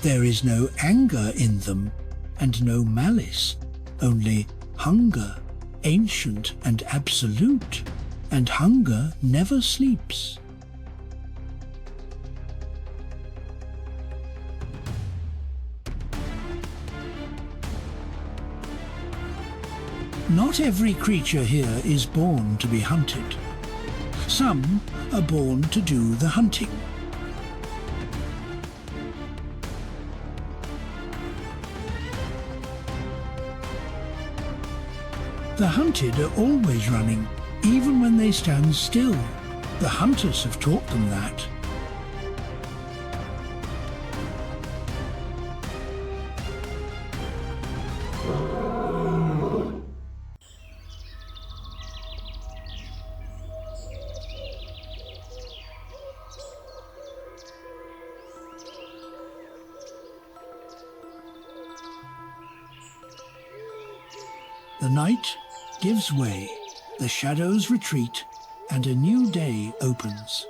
There is no anger in them, and no malice, only hunger, ancient and absolute, and hunger never sleeps. Not every creature here is born to be hunted. Some are born to do the hunting. The hunted are always running, even when they stand still. The hunters have taught them that. The night gives way, the shadows retreat, and a new day opens.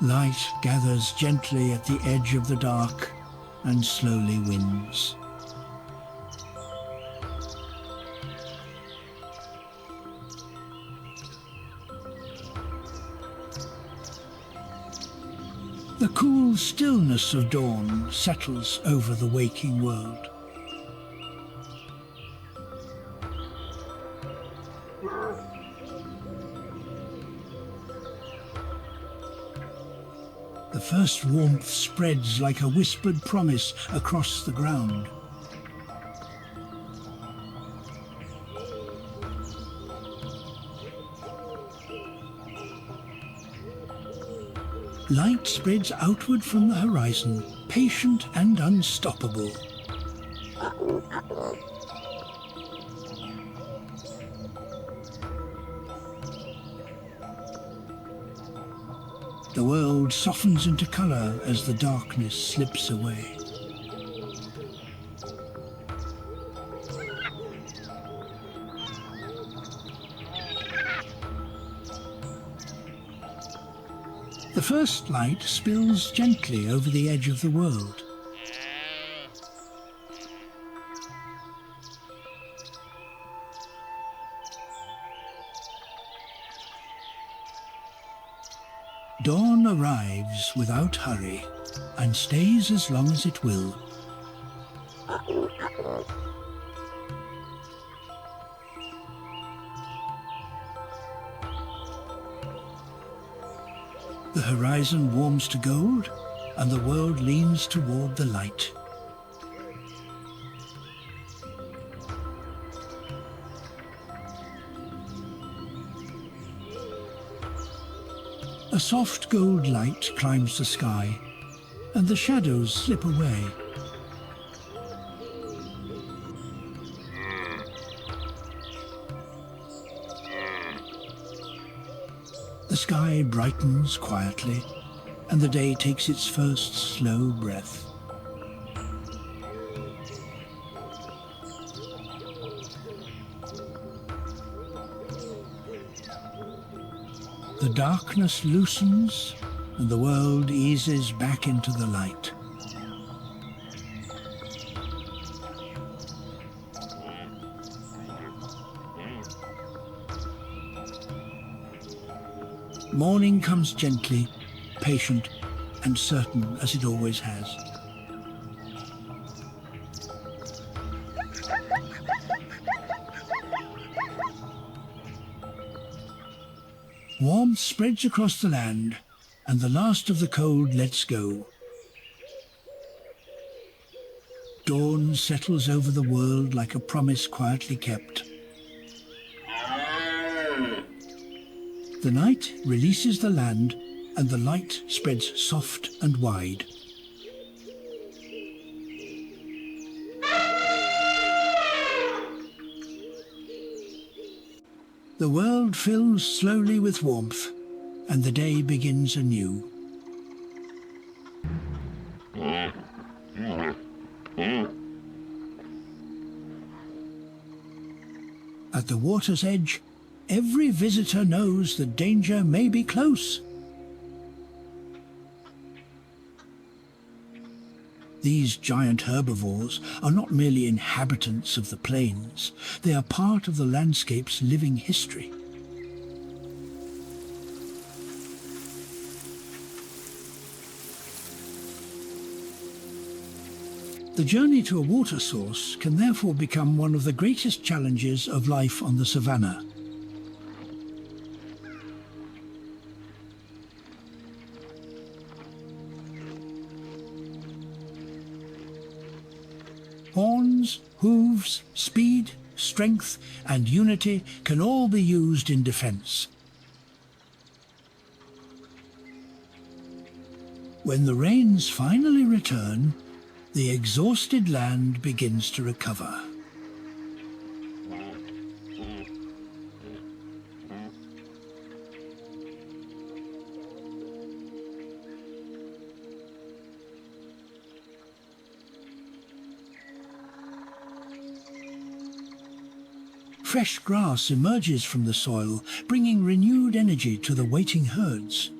Light gathers gently at the edge of the dark and slowly wins. The cool stillness of dawn settles over the waking world. The first warmth spreads like a whispered promise across the ground. Light spreads outward from the horizon, patient and unstoppable. The world softens into colour as the darkness slips away. The first light spills gently over the edge of the world. Dawn arrives without hurry and stays as long as it will. The horizon warms to gold, and the world leans toward the light. A soft gold light climbs the sky, and the shadows slip away. The sky brightens quietly, and the day takes its first slow breath. The darkness loosens, and the world eases back into the light. Morning comes gently, patient and certain as it always has. Warmth spreads across the land, and the last of the cold lets go. Dawn settles over the world like a promise quietly kept. The night releases the land, and the light spreads soft and wide. The world fills slowly with warmth, and the day begins anew. At the water's edge, every visitor knows that danger may be close. These giant herbivores are not merely inhabitants of the plains, they are part of the landscape's living history. The journey to a water source can therefore become one of the greatest challenges of life on the savannah. Horns, hooves, speed, strength, and unity can all be used in defense. When the rains finally return, the exhausted land begins to recover. Fresh grass emerges from the soil, bringing renewed energy to the waiting herds.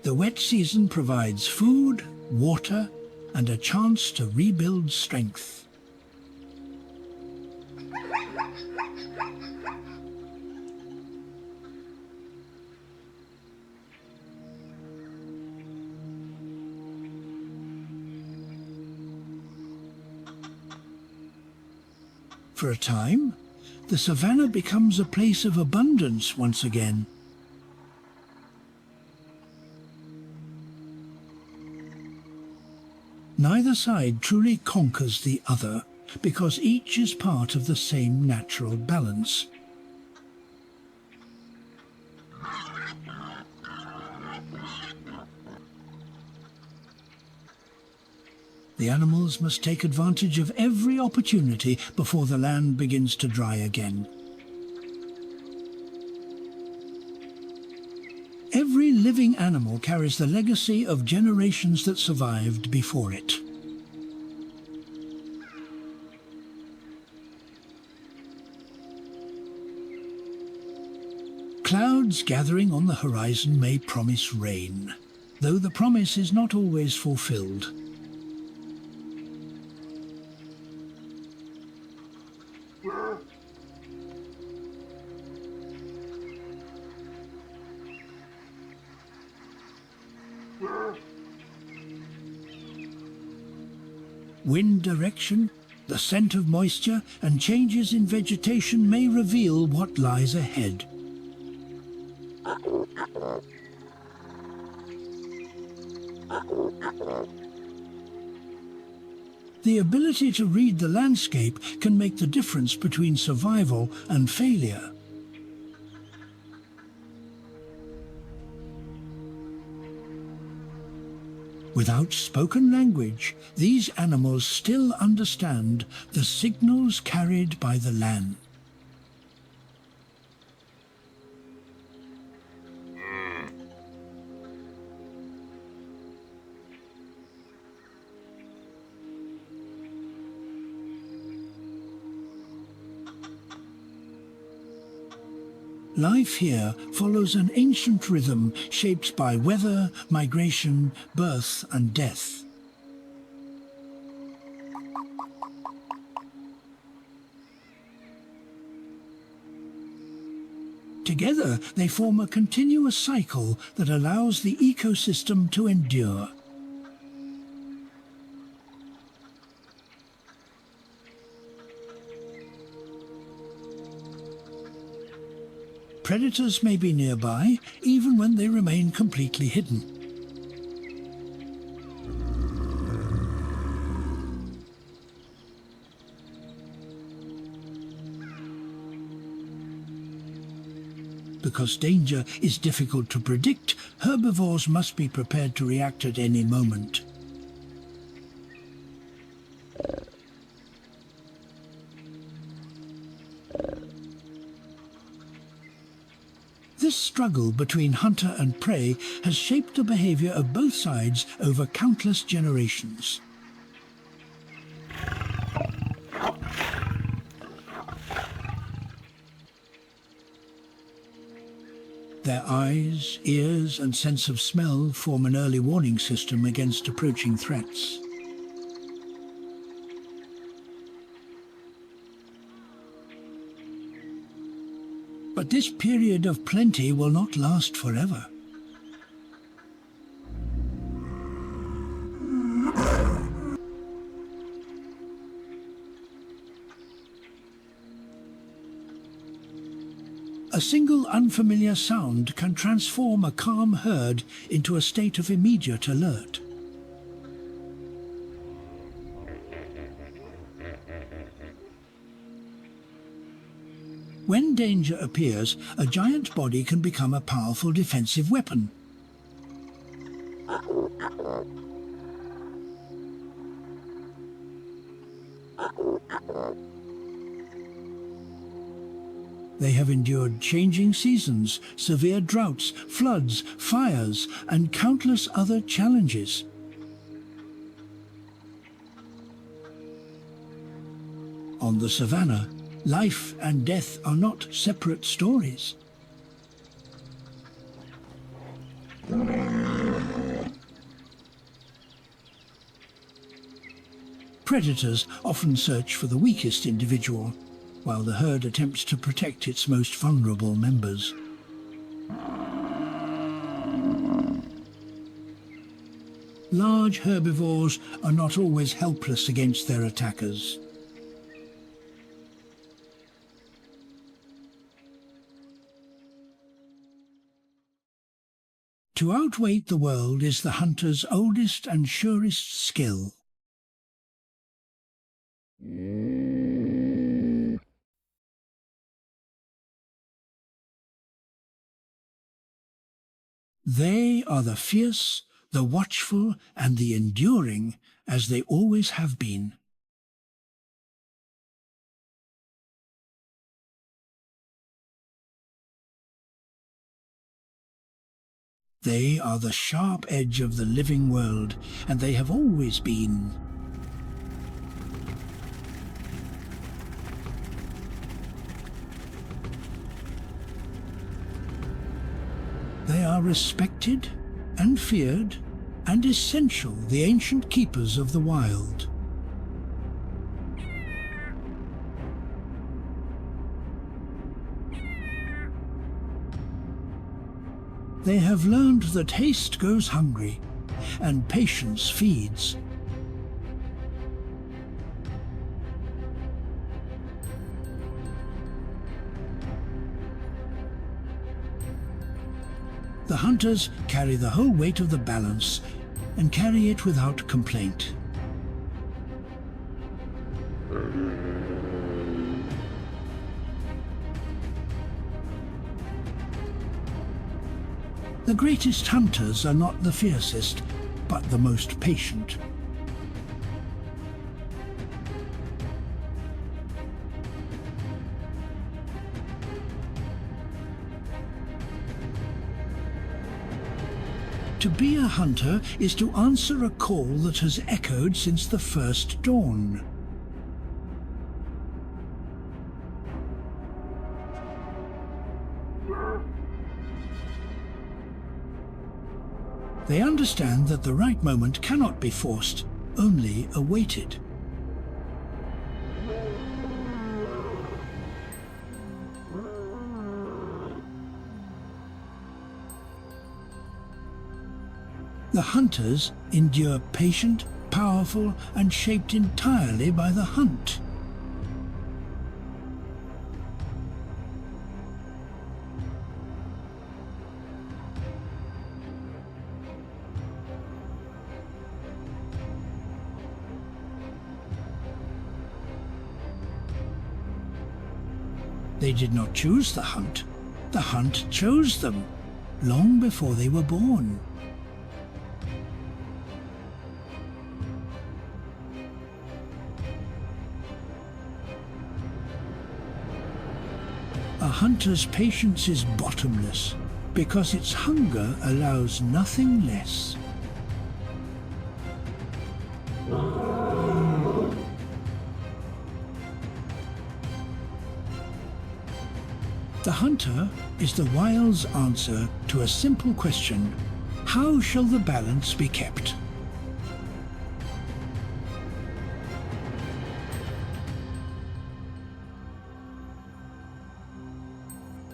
The wet season provides food, water, and a chance to rebuild strength. For a time, the savannah becomes a place of abundance once again. Neither side truly conquers the other, because each is part of the same natural balance. The animals must take advantage of every opportunity before the land begins to dry again. Every living animal carries the legacy of generations that survived before it. Clouds gathering on the horizon may promise rain, though the promise is not always fulfilled. Wind direction, the scent of moisture, and changes in vegetation may reveal what lies ahead. The ability to read the landscape can make the difference between survival and failure. Without spoken language, these animals still understand the signals carried by the land. Life here follows an ancient rhythm shaped by weather, migration, birth, and death. Together, they form a continuous cycle that allows the ecosystem to endure. Predators may be nearby, even when they remain completely hidden. Because danger is difficult to predict, herbivores must be prepared to react at any moment. This struggle between hunter and prey has shaped the behavior of both sides over countless generations. Their eyes, ears, and sense of smell form an early warning system against approaching threats. But this period of plenty will not last forever. A single unfamiliar sound can transform a calm herd into a state of immediate alert. When danger appears, a giant body can become a powerful defensive weapon. They have endured changing seasons, severe droughts, floods, fires, and countless other challenges. On the savannah, life and death are not separate stories. Predators often search for the weakest individual, while the herd attempts to protect its most vulnerable members. Large herbivores are not always helpless against their attackers. To outweight the world is the hunter's oldest and surest skill. They are the fierce, the watchful, and the enduring, as they always have been. They are the sharp edge of the living world, and they have always been. They are respected and feared and essential, the ancient keepers of the wild. They have learned that haste goes hungry and patience feeds. The hunters carry the whole weight of the balance and carry it without complaint. The greatest hunters are not the fiercest, but the most patient. To be a hunter is to answer a call that has echoed since the first dawn. They understand that the right moment cannot be forced, only awaited. The hunters endure patient, powerful, and shaped entirely by the hunt. They did not choose the hunt chose them, long before they were born. A hunter's patience is bottomless because its hunger allows nothing less. The hunter is the wild's answer to a simple question: how shall the balance be kept?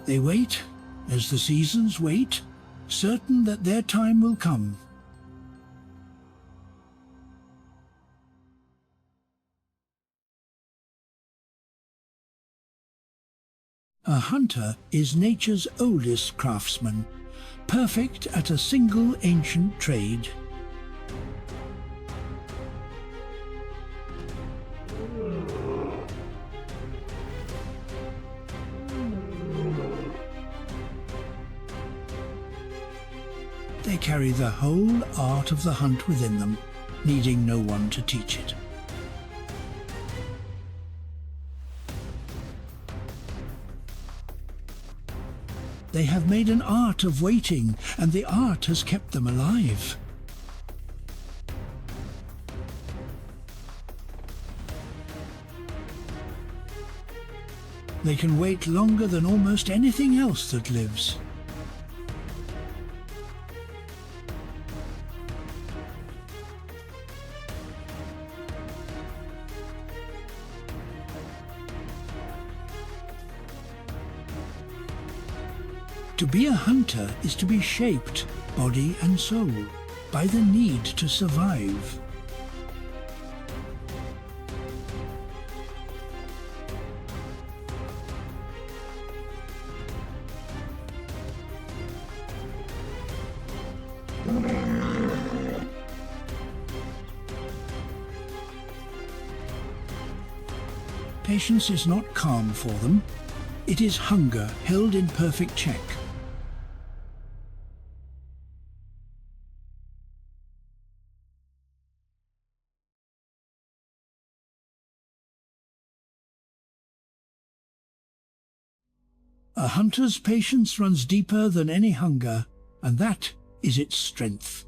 They wait, as the seasons wait, certain that their time will come. A hunter is nature's oldest craftsman, perfect at a single ancient trade. They carry the whole art of the hunt within them, needing no one to teach it. They have made an art of waiting, and the art has kept them alive. They can wait longer than almost anything else that lives. To be a hunter is to be shaped, body and soul, by the need to survive. Patience is not calm for them. It is hunger held in perfect check. A hunter's patience runs deeper than any hunger, and that is its strength.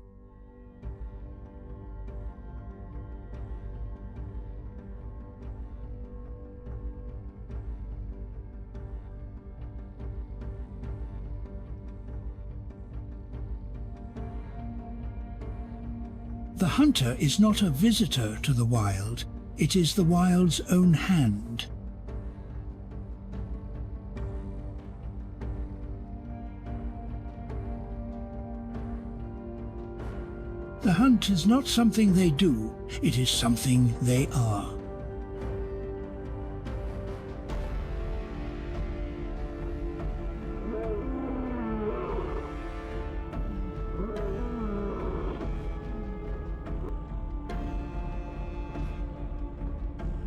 The hunter is not a visitor to the wild, it is the wild's own hand. The hunt is not something they do, it is something they are.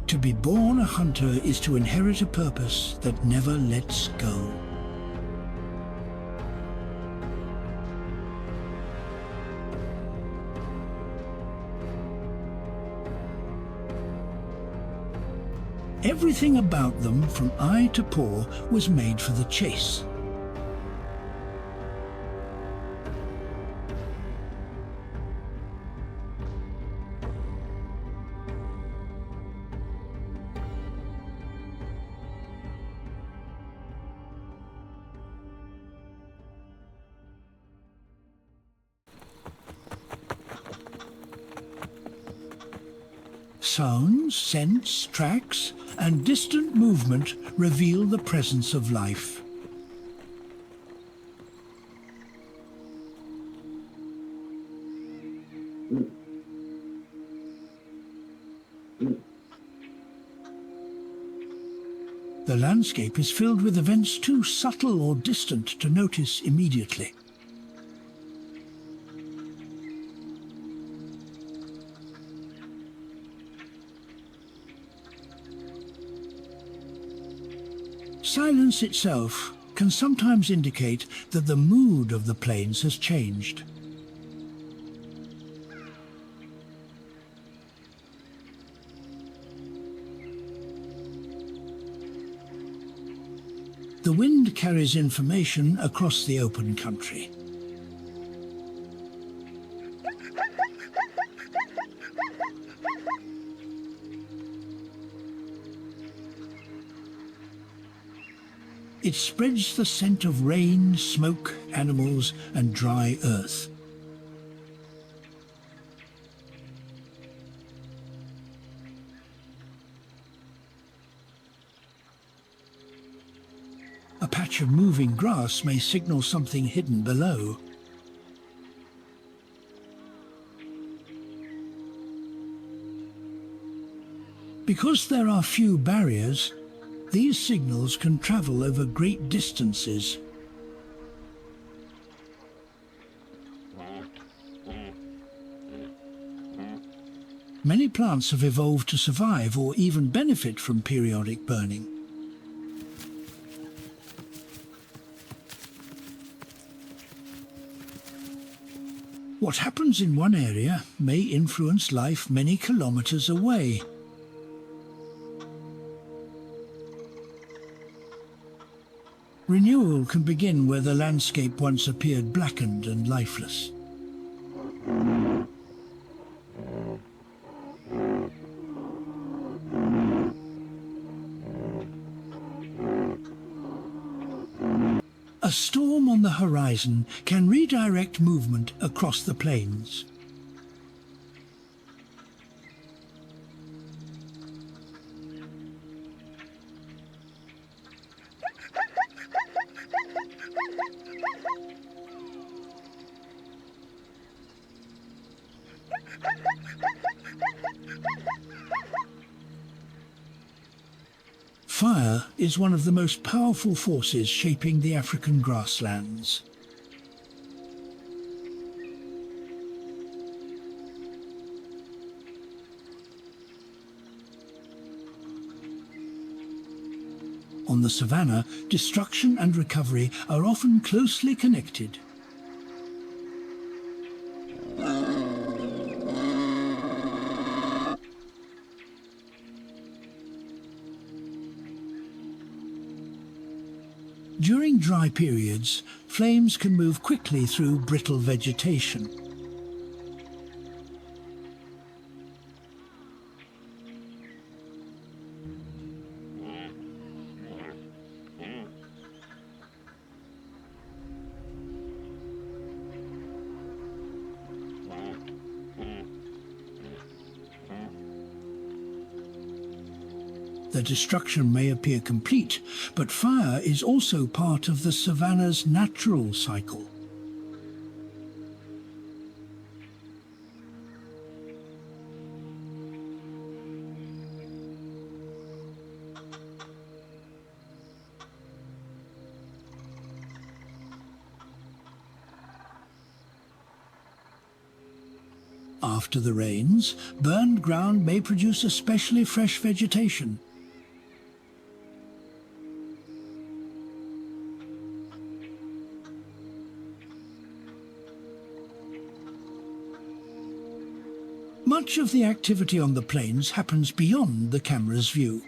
To be born a hunter is to inherit a purpose that never lets go. Everything about them, from eye to paw, was made for the chase. Sounds, scents, tracks, and distant movement reveal the presence of life. The landscape is filled with events too subtle or distant to notice immediately. Silence itself can sometimes indicate that the mood of the plains has changed. The wind carries information across the open country. It spreads the scent of rain, smoke, animals, and dry earth. A patch of moving grass may signal something hidden below. Because there are few barriers, these signals can travel over great distances. Many plants have evolved to survive or even benefit from periodic burning. What happens in one area may influence life many kilometers away. Renewal can begin where the landscape once appeared blackened and lifeless. A storm on the horizon can redirect movement across the plains. Fire is one of the most powerful forces shaping the African grasslands. On the savannah, destruction and recovery are often closely connected. During dry periods, flames can move quickly through brittle vegetation. The destruction may appear complete, but fire is also part of the savannah's natural cycle. After the rains, burned ground may produce especially fresh vegetation. Much of the activity on the plains happens beyond the camera's view.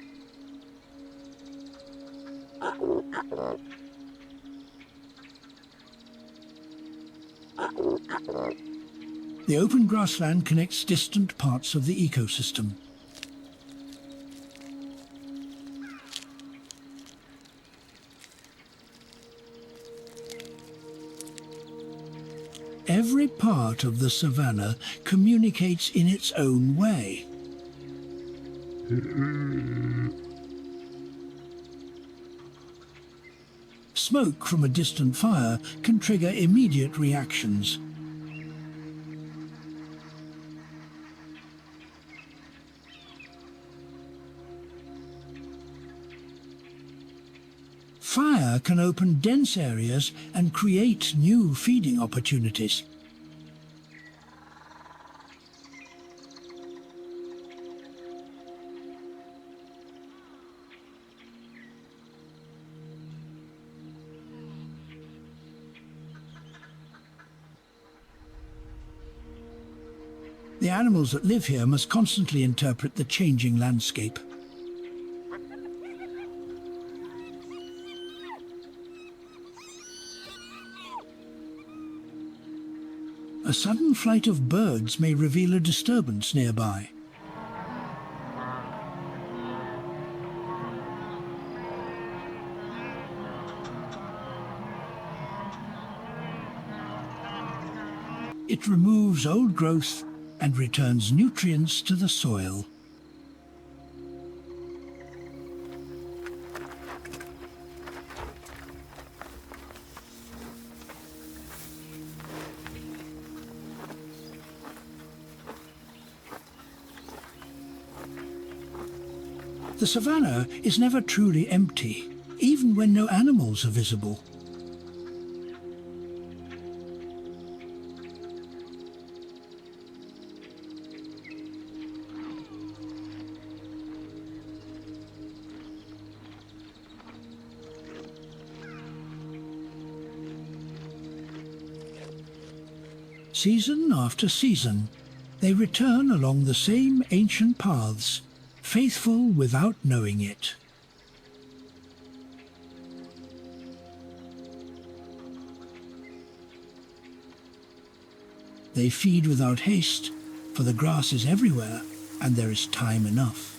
The open grassland connects distant parts of the ecosystem. Every part of the savannah communicates in its own way. Smoke from a distant fire can trigger immediate reactions. Fire can open dense areas and create new feeding opportunities. The animals that live here must constantly interpret the changing landscape. A sudden flight of birds may reveal a disturbance nearby. It removes old growth and returns nutrients to the soil. The savannah is never truly empty, even when no animals are visible. Season after season, they return along the same ancient paths, faithful without knowing it. They feed without haste, for the grass is everywhere and there is time enough.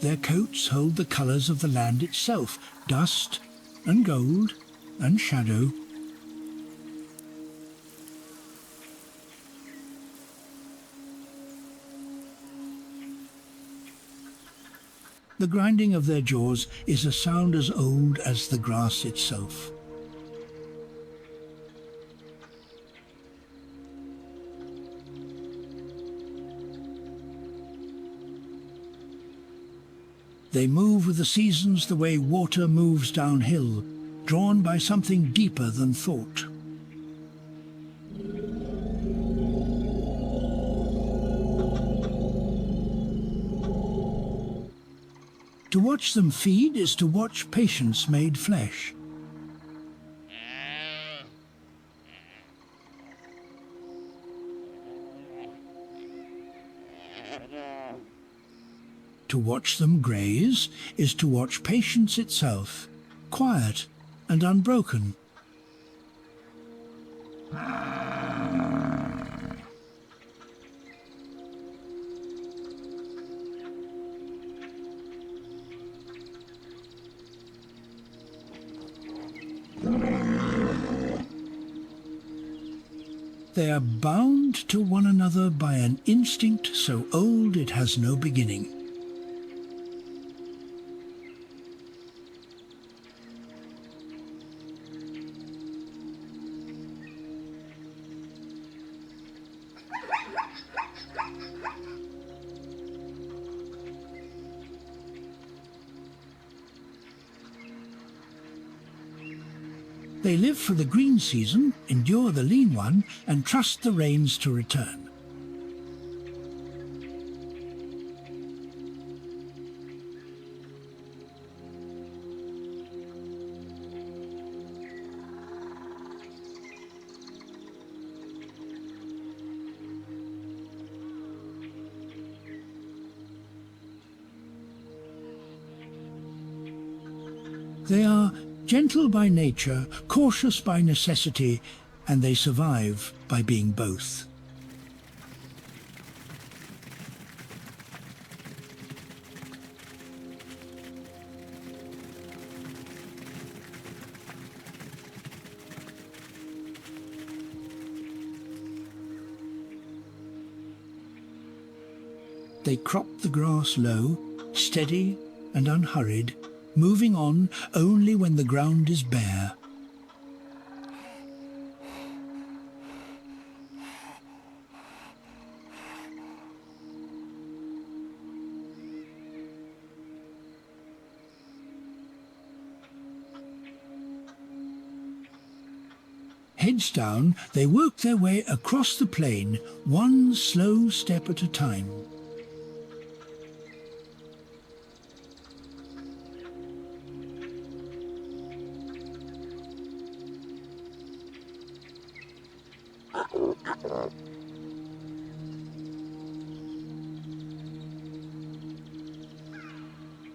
Their coats hold the colours of the land itself, dust and gold and shadow. The grinding of their jaws is a sound as old as the grass itself. They move with the seasons the way water moves downhill, drawn by something deeper than thought. To watch them feed is to watch patience made flesh. To watch them graze is to watch patience itself, quiet and unbroken. They are bound to one another by an instinct so old it has no beginning. They live for the green season, endure the lean one, and trust the rains to return. They are gentle by nature, cautious by necessity, and they survive by being both. They crop the grass low, steady and unhurried, moving on only when the ground is bare. Heads down, they work their way across the plain, one slow step at a time.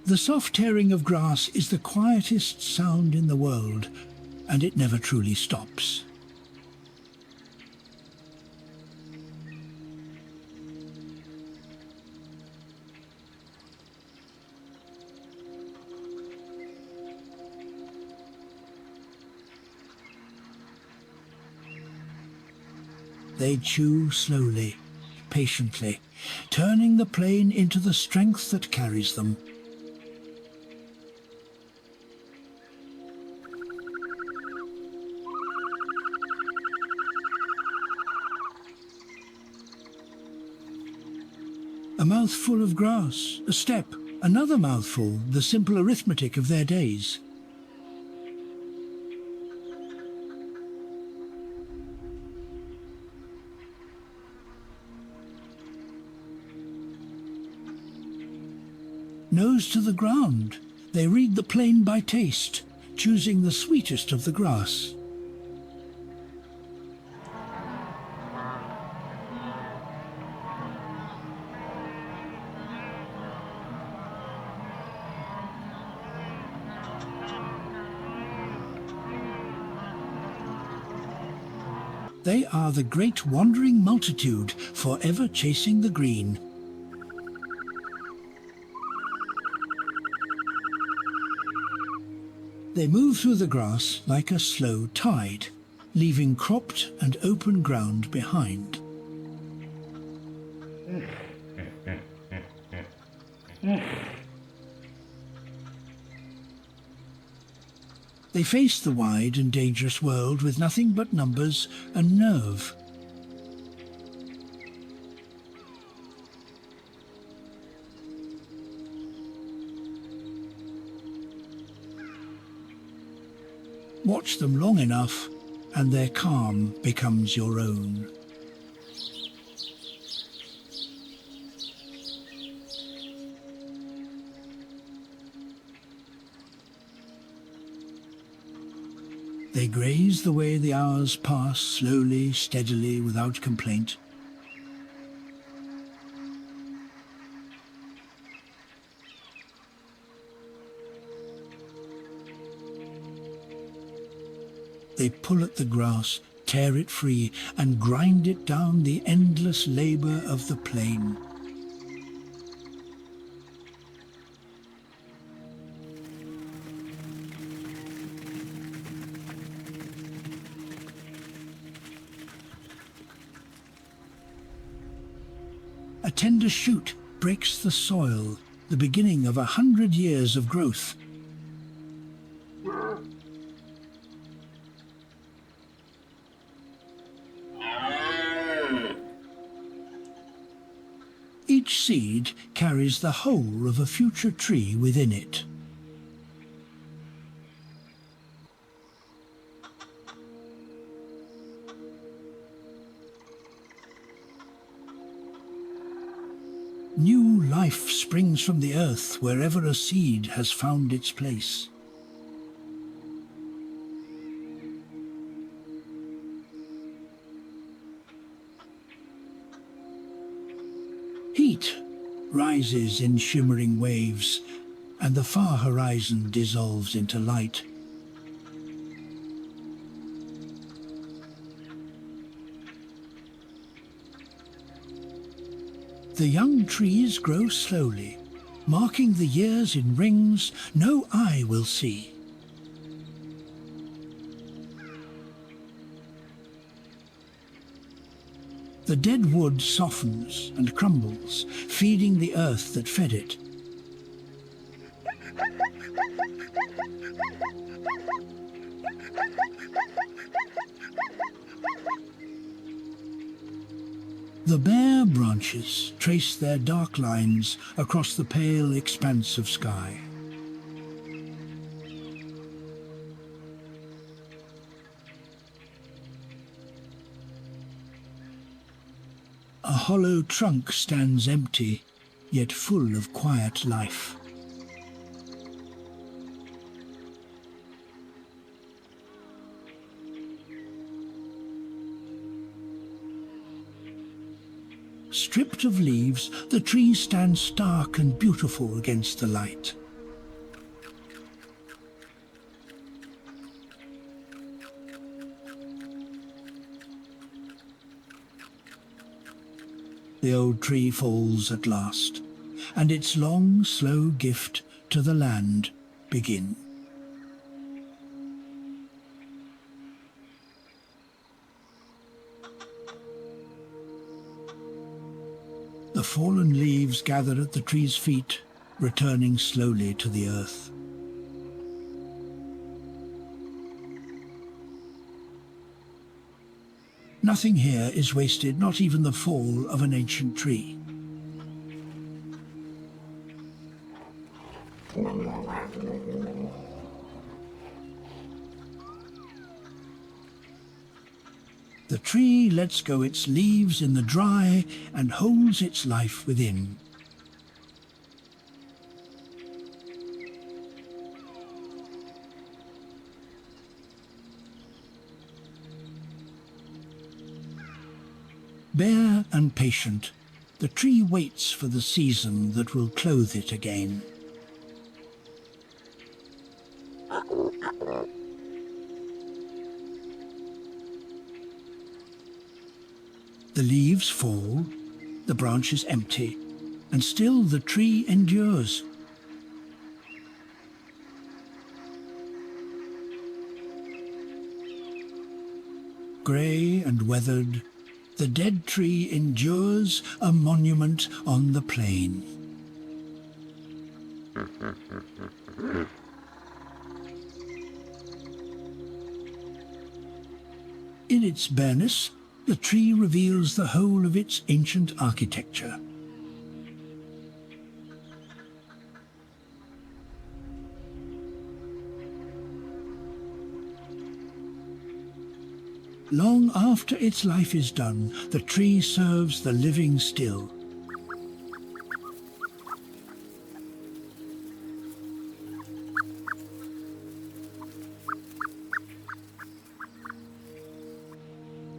The soft tearing of grass is the quietest sound in the world, and it never truly stops. They chew slowly, patiently, turning the plain into the strength that carries them. A mouthful of grass, a step, another mouthful, the simple arithmetic of their days. Nose to the ground, they read the plain by taste, choosing the sweetest of the grass. They are the great wandering multitude, forever chasing the green. They move through the grass like a slow tide, leaving cropped and open ground behind. They face the wide and dangerous world with nothing but numbers and nerve. Watch them long enough, and their calm becomes your own. They graze the way the hours pass, slowly, steadily, without complaint. They pull at the grass, tear it free, and grind it down the endless labor of the plain. A tender shoot breaks the soil, the beginning of 100 years of growth. Each seed carries the whole of a future tree within it. New life springs from the earth wherever a seed has found its place. Heat rises in shimmering waves, and the far horizon dissolves into light. The young trees grow slowly, marking the years in rings no eye will see. The dead wood softens and crumbles, feeding the earth that fed it. The bare branches trace their dark lines across the pale expanse of sky. A hollow trunk stands empty, yet full of quiet life. Stripped of leaves, the trees stand stark and beautiful against the light. The old tree falls at last, and its long, slow gift to the land begin. The fallen leaves gather at the tree's feet, returning slowly to the earth. Nothing here is wasted, not even the fall of an ancient tree. The tree lets go its leaves in the dry and holds its life within. Bare and patient, the tree waits for the season that will clothe it again. The leaves fall, the branches empty, and still the tree endures. Grey and weathered, the dead tree endures, a monument on the plain. In its bareness, the tree reveals the whole of its ancient architecture. Long after its life is done, the tree serves the living still.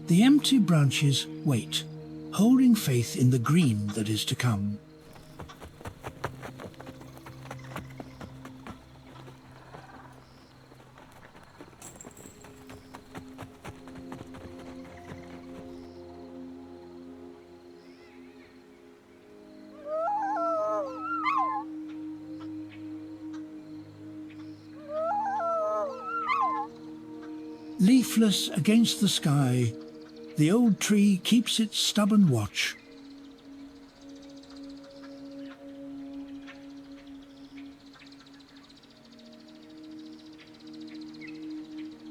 The empty branches wait, holding faith in the green that is to come. Leafless against the sky, the old tree keeps its stubborn watch.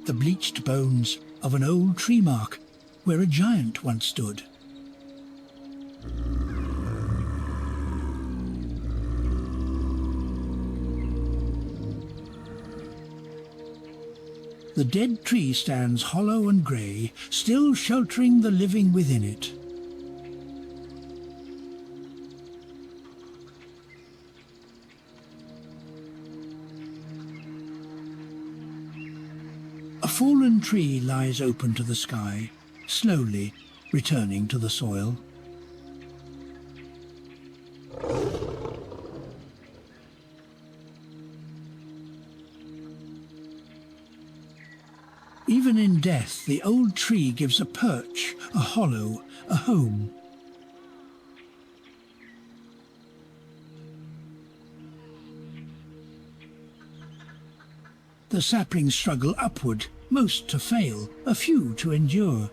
The bleached bones of an old tree mark where a giant once stood. The dead tree stands hollow and grey, still sheltering the living within it. A fallen tree lies open to the sky, slowly returning to the soil. Even in death, the old tree gives a perch, a hollow, a home. The saplings struggle upward, most to fail, a few to endure.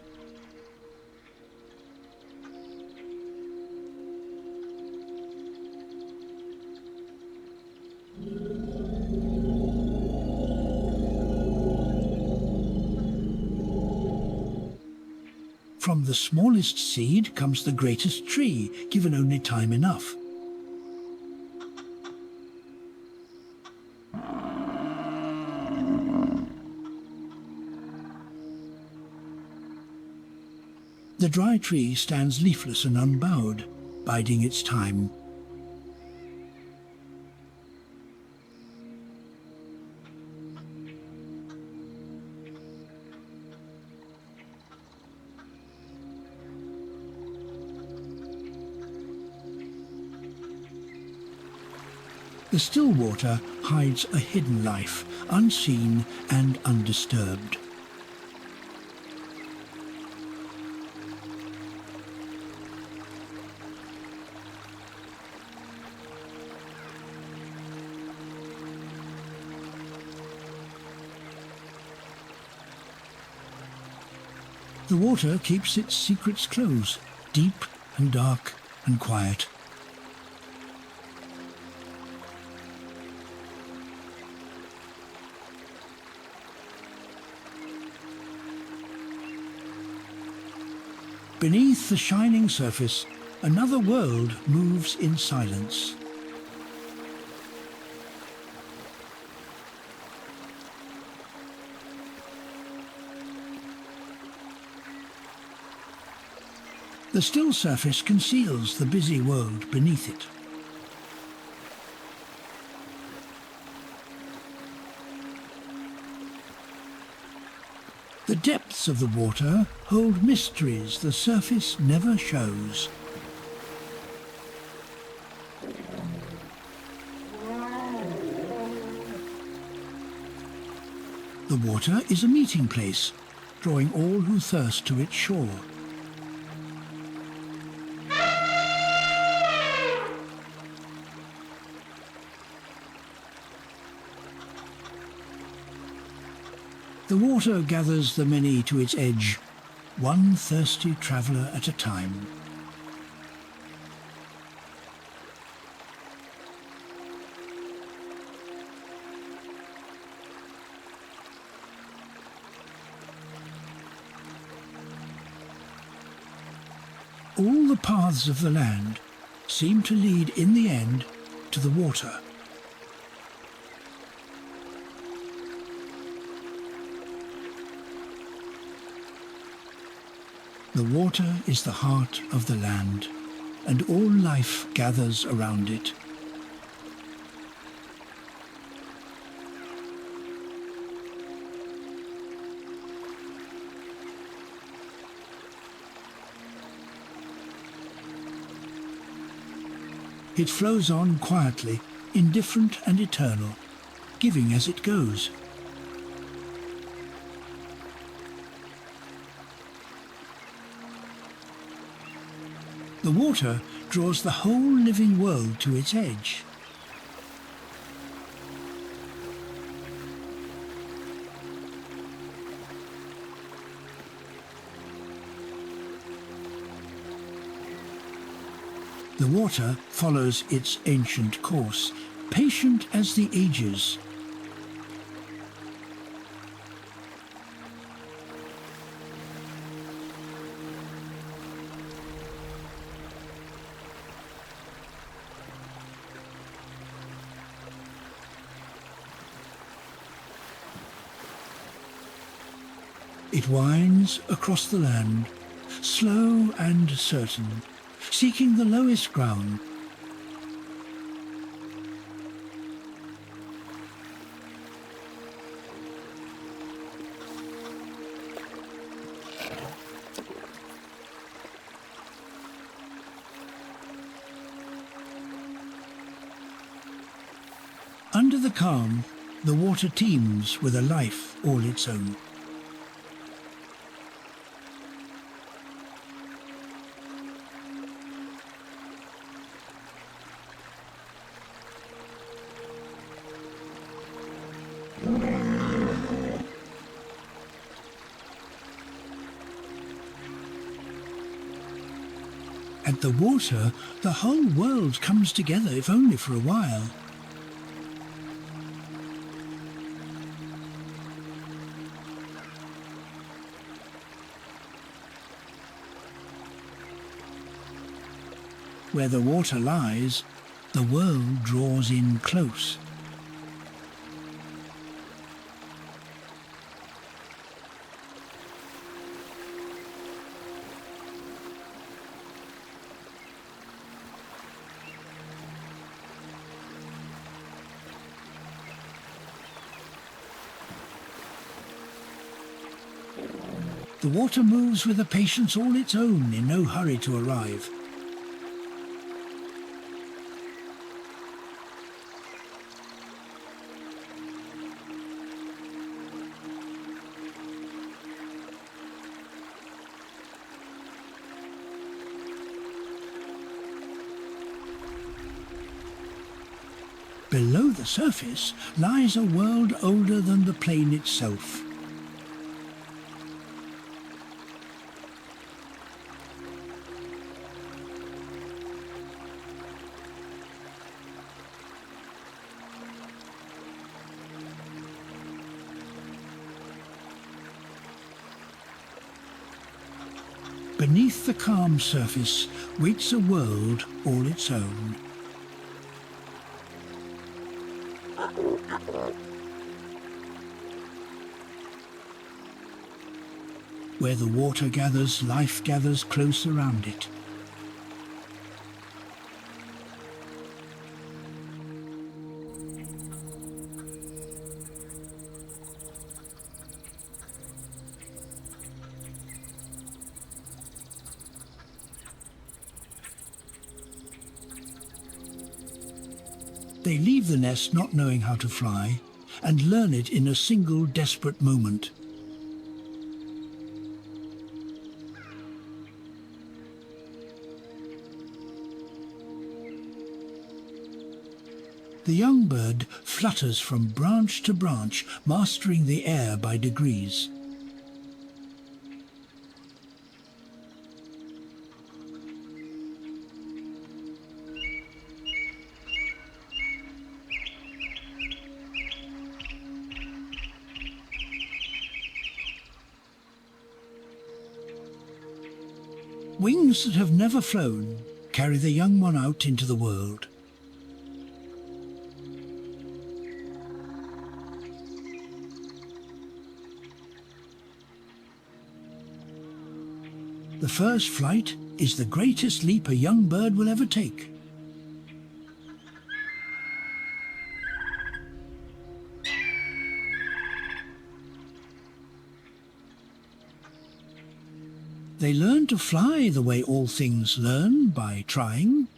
From the smallest seed comes the greatest tree, given only time enough. The dry tree stands leafless and unbowed, biding its time. The still water hides a hidden life, unseen and undisturbed. The water keeps its secrets close, deep and dark and quiet. Beneath the shining surface, another world moves in silence. The still surface conceals the busy world beneath it. The depths of the water hold mysteries the surface never shows. The water is a meeting place, drawing all who thirst to its shore. The water gathers the many to its edge, one thirsty traveller at a time. All the paths of the land seem to lead in the end to the water. The water is the heart of the land, and all life gathers around it. It flows on quietly, indifferent and eternal, giving as it goes. The water draws the whole living world to its edge. The water follows its ancient course, patient as the ages. It winds across the land, slow and certain, seeking the lowest ground. Under the calm, the water teems with a life all its own. At the water, the whole world comes together, if only for a while. Where the water lies, the world draws in close. The water moves with a patience all its own, in no hurry to arrive. Below the surface lies a world older than the plain itself. Beneath the calm surface waits a world all its own. Where the water gathers, life gathers close around it. They leave the nest not knowing how to fly, and learn it in a single desperate moment. The young bird flutters from branch to branch, mastering the air by degrees. Wings that have never flown carry the young one out into the world. The first flight is the greatest leap a young bird will ever take. They learn to fly the way all things learn, by trying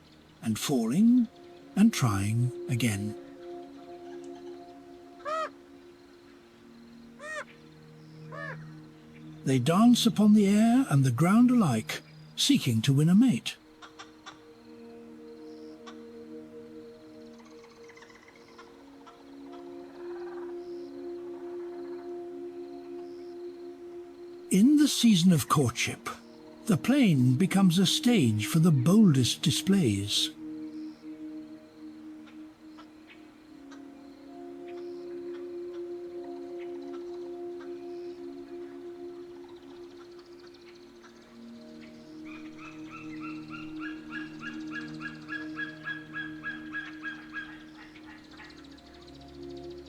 and falling and trying again. They dance upon the air and the ground alike, seeking to win a mate. In the season of courtship, the plain becomes a stage for the boldest displays.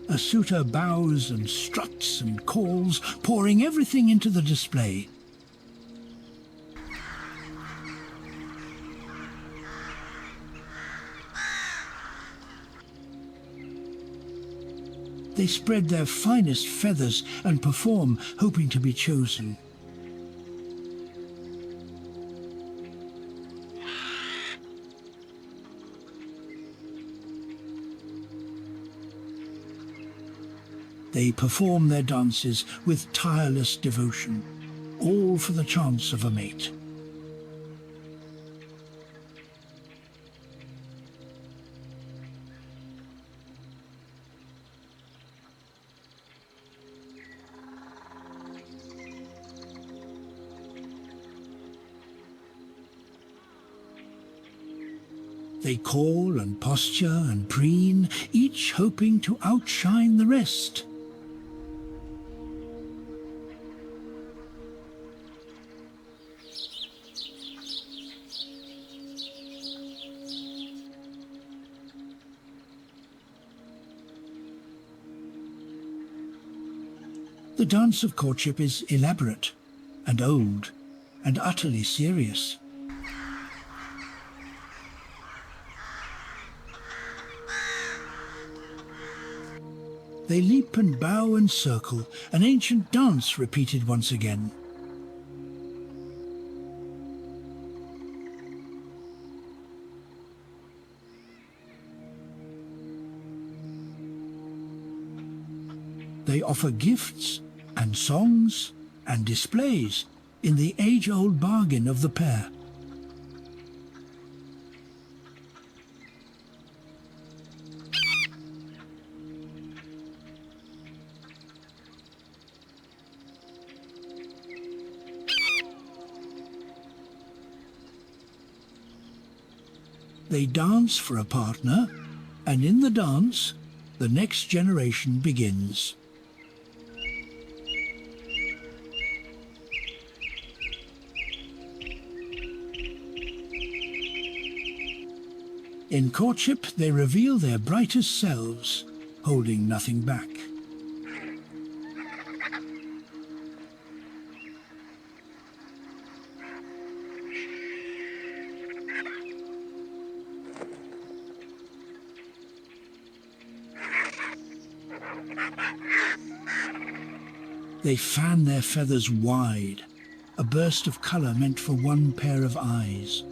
A suitor bows and struts and calls, pouring everything into the display. They spread their finest feathers and perform, hoping to be chosen. They perform their dances with tireless devotion, all for the chance of a mate. They call and posture and preen, each hoping to outshine the rest. The dance of courtship is elaborate and old and utterly serious. They leap and bow and circle, an ancient dance repeated once again. They offer gifts and songs and displays in the age-old bargain of the pair. They dance for a partner, and in the dance, the next generation begins. In courtship, they reveal their brightest selves, holding nothing back. They fan their feathers wide, a burst of colour meant for one pair of eyes.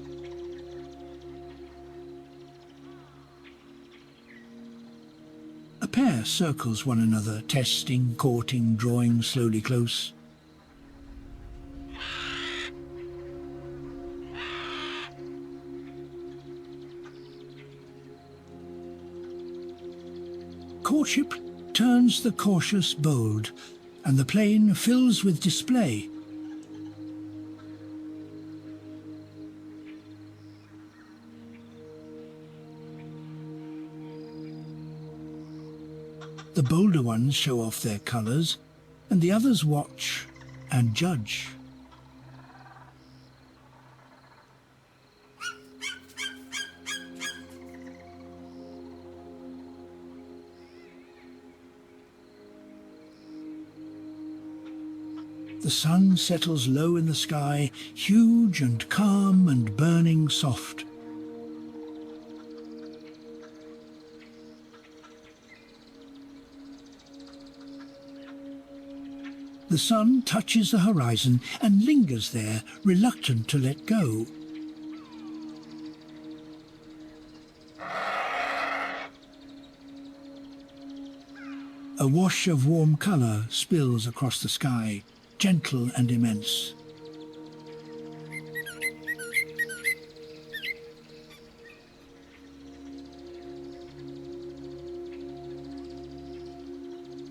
A pair circles one another, testing, courting, drawing slowly close. Courtship turns the cautious bold, and the plain fills with display. The bolder ones show off their colours, and the others watch and judge. The sun settles low in the sky, huge and calm and burning soft. The sun touches the horizon and lingers there, reluctant to let go. A wash of warm colour spills across the sky, gentle and immense.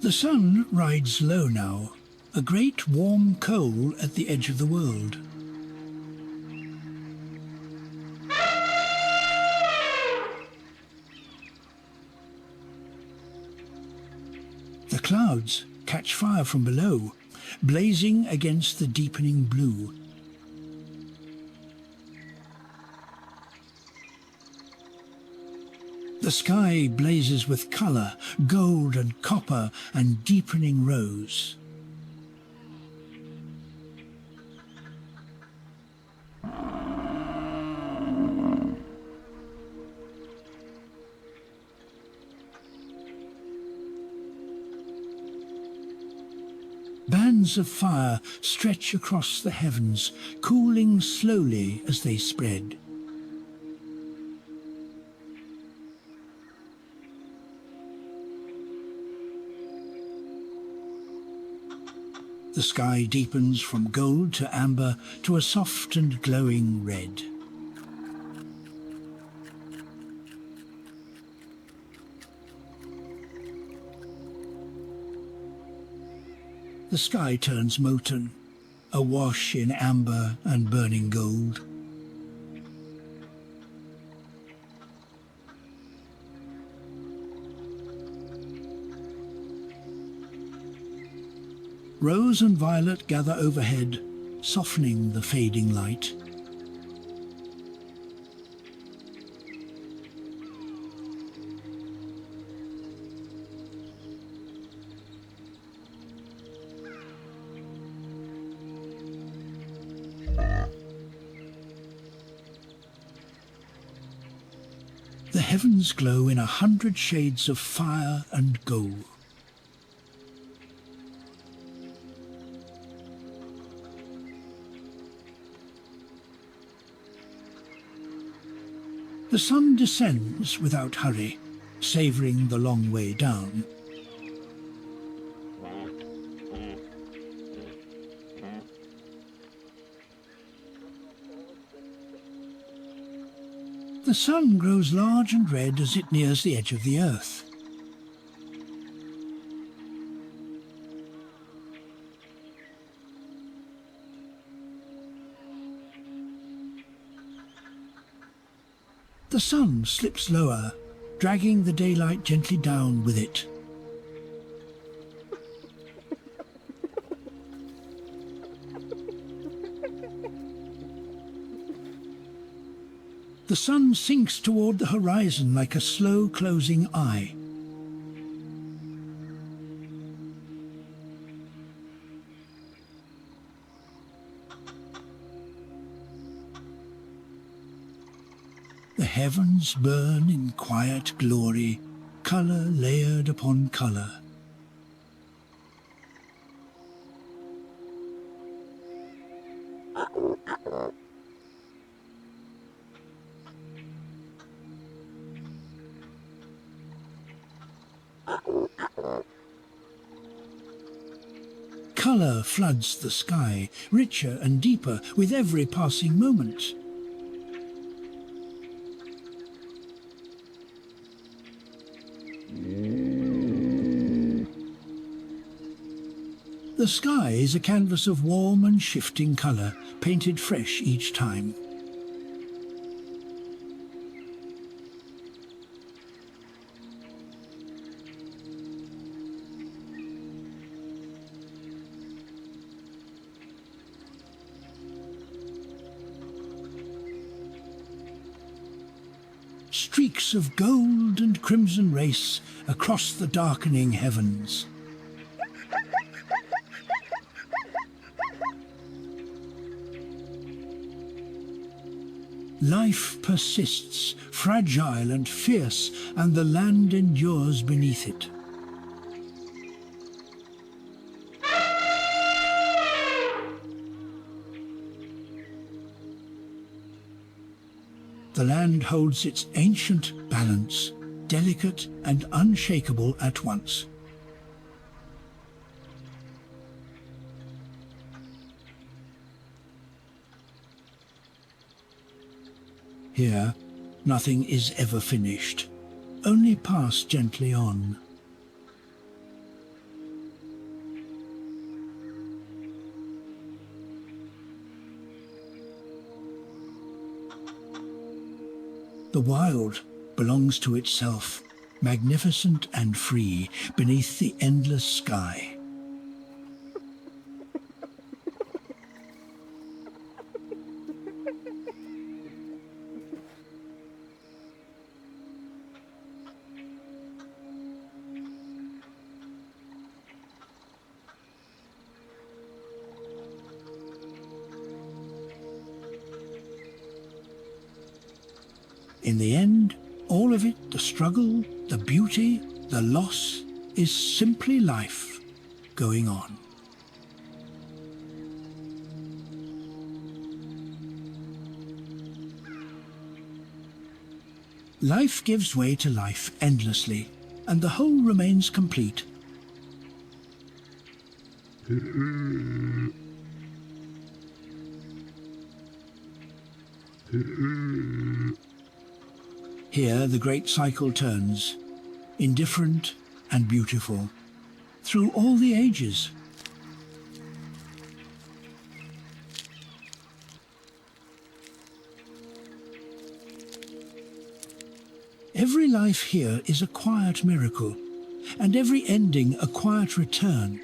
The sun rides low now, a great warm coal at the edge of the world. The clouds catch fire from below, blazing against the deepening blue. The sky blazes with colour, gold and copper and deepening rose. Bands of fire stretch across the heavens, cooling slowly as they spread. The sky deepens from gold to amber to a soft and glowing red. The sky turns molten, awash in amber and burning gold. Rose and violet gather overhead, softening the fading light. The heavens glow in 100 shades of fire and gold. The sun descends without hurry, savouring the long way down. The sun grows large and red as it nears the edge of the earth. The sun slips lower, dragging the daylight gently down with it. The sun sinks toward the horizon like a slow closing eye. The heavens burn in quiet glory, color layered upon color. Color floods the sky, richer and deeper with every passing moment. The sky is a canvas of warm and shifting color, painted fresh each time. Streaks of gold and crimson race across the darkening heavens. Life persists, fragile and fierce, and the land endures beneath it. The land holds its ancient balance, delicate and unshakable at once. Here, nothing is ever finished, only passed gently on. The wild belongs to itself, magnificent and free, beneath the endless sky. In the end, all of it, the struggle, the beauty, the loss, is simply life going on. Life gives way to life endlessly, and the whole remains complete. Here the great cycle turns, indifferent and beautiful, through all the ages. Every life here is a quiet miracle, and every ending a quiet return.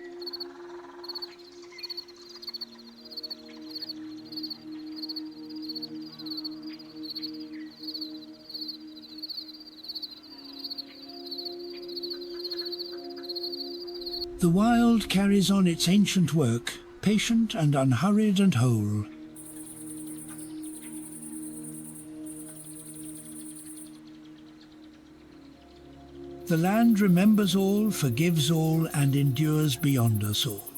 The wild carries on its ancient work, patient and unhurried and whole. The land remembers all, forgives all, and endures beyond us all.